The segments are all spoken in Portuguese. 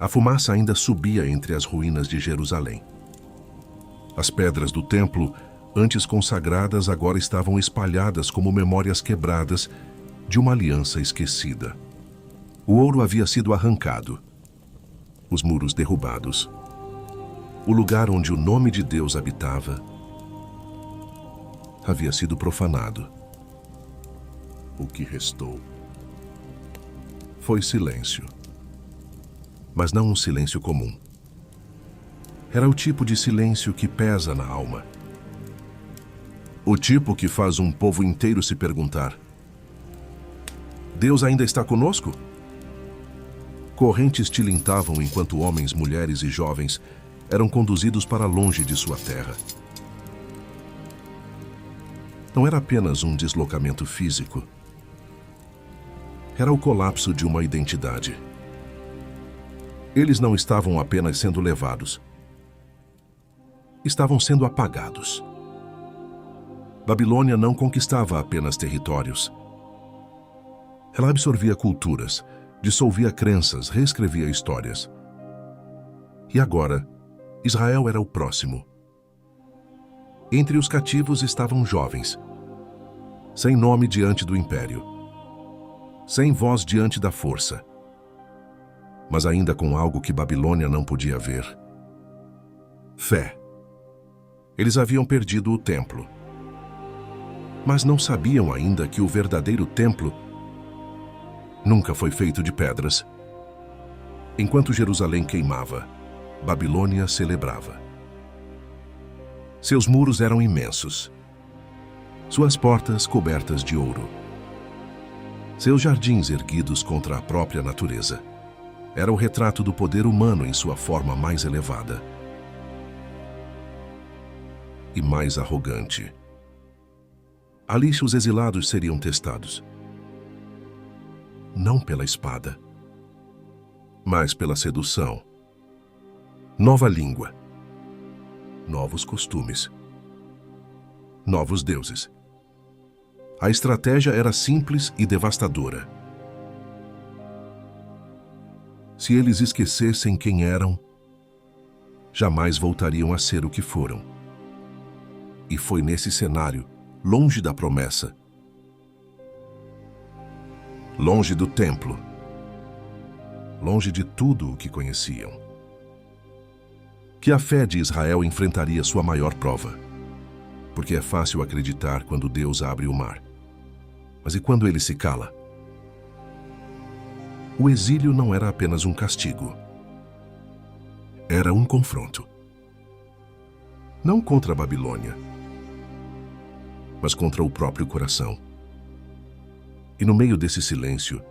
A fumaça ainda subia entre as ruínas de Jerusalém. As pedras do templo, antes consagradas, agora estavam espalhadas como memórias quebradas de uma aliança esquecida. O ouro havia sido arrancado, os muros derrubados. O lugar onde o nome de Deus habitava havia sido profanado. O que restou foi silêncio. Mas não um silêncio comum. Era o tipo de silêncio que pesa na alma. O tipo que faz um povo inteiro se perguntar: Deus ainda está conosco? Correntes tilintavam enquanto homens, mulheres e jovens eram conduzidos para longe de sua terra. Não era apenas um deslocamento físico. Era o colapso de uma identidade. Eles não estavam apenas sendo levados. Estavam sendo apagados. Babilônia não conquistava apenas territórios. Ela absorvia culturas, dissolvia crenças, reescrevia histórias. E agora, Israel era o próximo. Entre os cativos estavam jovens, sem nome diante do império, sem voz diante da força, mas ainda com algo que Babilônia não podia ver: fé. Eles haviam perdido o templo, mas não sabiam ainda que o verdadeiro templo nunca foi feito de pedras. Enquanto Jerusalém queimava, Babilônia celebrava. Seus muros eram imensos, suas portas cobertas de ouro, seus jardins erguidos contra a própria natureza. Era o retrato do poder humano em sua forma mais elevada e mais arrogante. Ali os exilados seriam testados, não pela espada, mas pela sedução. Nova língua, novos costumes, novos deuses. A estratégia era simples e devastadora. Se eles esquecessem quem eram, jamais voltariam a ser o que foram. E foi nesse cenário, longe da promessa, longe do templo, longe de tudo o que conheciam, que a fé de Israel enfrentaria sua maior prova. Porque é fácil acreditar quando Deus abre o mar. Mas e quando ele se cala? O exílio não era apenas um castigo. Era um confronto. Não contra a Babilônia, mas contra o próprio coração. E no meio desse silêncio,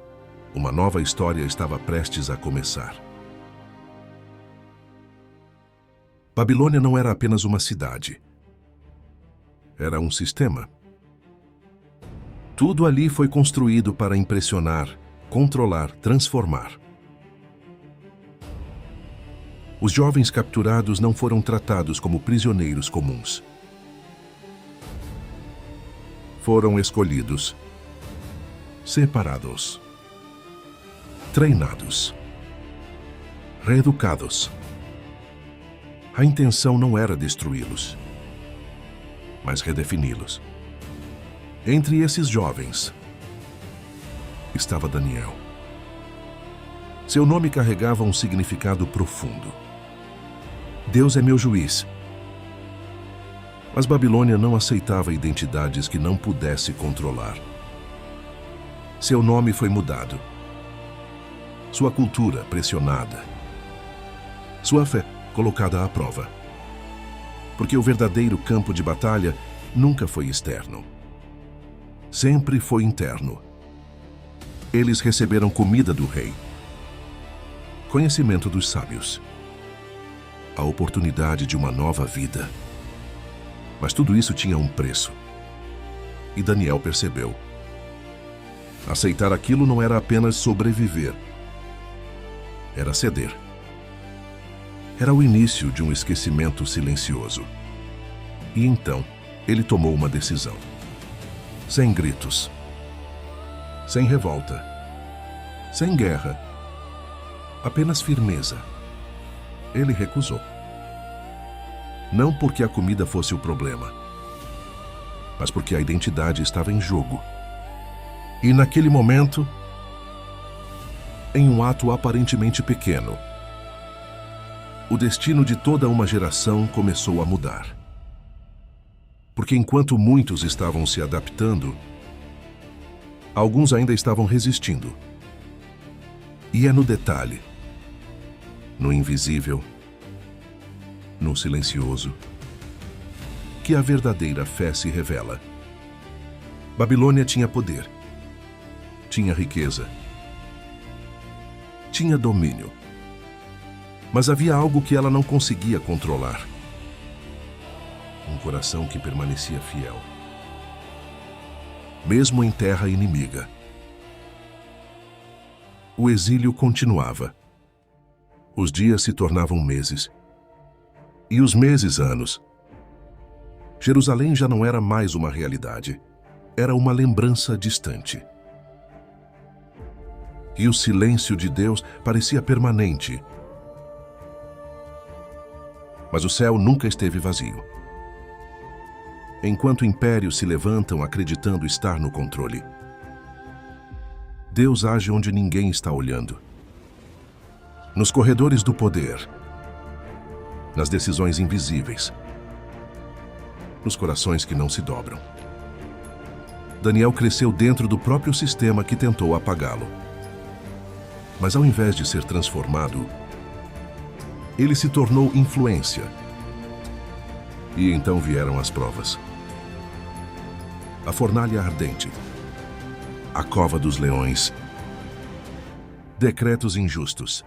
uma nova história estava prestes a começar. Babilônia não era apenas uma cidade. Era um sistema. Tudo ali foi construído para impressionar, controlar, transformar. Os jovens capturados não foram tratados como prisioneiros comuns. Foram escolhidos, separados, treinados, reeducados. A intenção não era destruí-los, mas redefini-los. Entre esses jovens estava Daniel. Seu nome carregava um significado profundo. Deus é meu juiz. Mas Babilônia não aceitava identidades que não pudesse controlar. Seu nome foi mudado. Sua cultura pressionada. Sua fé colocada à prova. Porque o verdadeiro campo de batalha nunca foi externo. Sempre foi interno. Eles receberam comida do rei, conhecimento dos sábios, a oportunidade de uma nova vida. Mas tudo isso tinha um preço. E Daniel percebeu. Aceitar aquilo não era apenas sobreviver. Era ceder. Era o início de um esquecimento silencioso. E então, ele tomou uma decisão. Sem gritos. Sem revolta. Sem guerra. Apenas firmeza. Ele recusou. Não porque a comida fosse o problema, mas porque a identidade estava em jogo. E naquele momento, em um ato aparentemente pequeno, o destino de toda uma geração começou a mudar. Porque enquanto muitos estavam se adaptando, alguns ainda estavam resistindo. E é no detalhe, no invisível, no silencioso, que a verdadeira fé se revela. Babilônia tinha poder, tinha riqueza, tinha domínio. Mas havia algo que ela não conseguia controlar. Um coração que permanecia fiel, mesmo em terra inimiga. O exílio continuava. Os dias se tornavam meses. E os meses, anos. Jerusalém já não era mais uma realidade. Era uma lembrança distante. E o silêncio de Deus parecia permanente. Mas o céu nunca esteve vazio. Enquanto impérios se levantam acreditando estar no controle, Deus age onde ninguém está olhando. Nos corredores do poder, nas decisões invisíveis, nos corações que não se dobram. Daniel cresceu dentro do próprio sistema que tentou apagá-lo. Mas ao invés de ser transformado, ele se tornou influência. E então vieram as provas. A fornalha ardente, a cova dos leões, decretos injustos,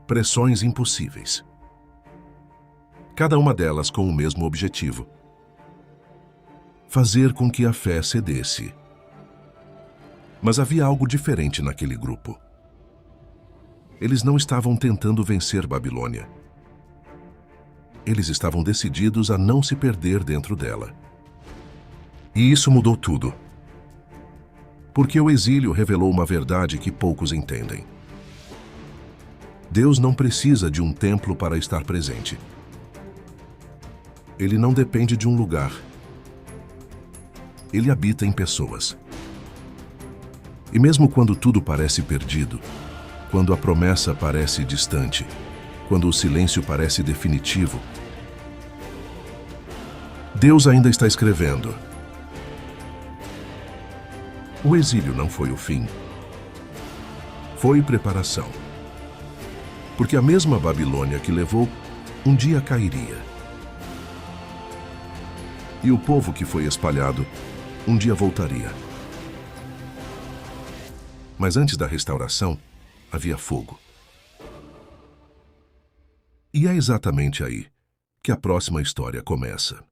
pressões impossíveis. Cada uma delas com o mesmo objetivo: fazer com que a fé cedesse. Mas havia algo diferente naquele grupo. Eles não estavam tentando vencer Babilônia. Eles estavam decididos a não se perder dentro dela. E isso mudou tudo. Porque o exílio revelou uma verdade que poucos entendem. Deus não precisa de um templo para estar presente. Ele não depende de um lugar. Ele habita em pessoas. E mesmo quando tudo parece perdido, quando a promessa parece distante, quando o silêncio parece definitivo, Deus ainda está escrevendo. O exílio não foi o fim. Foi preparação. Porque a mesma Babilônia que levou, um dia cairia. E o povo que foi espalhado, um dia voltaria. Mas antes da restauração, havia fogo. E é exatamente aí que a próxima história começa.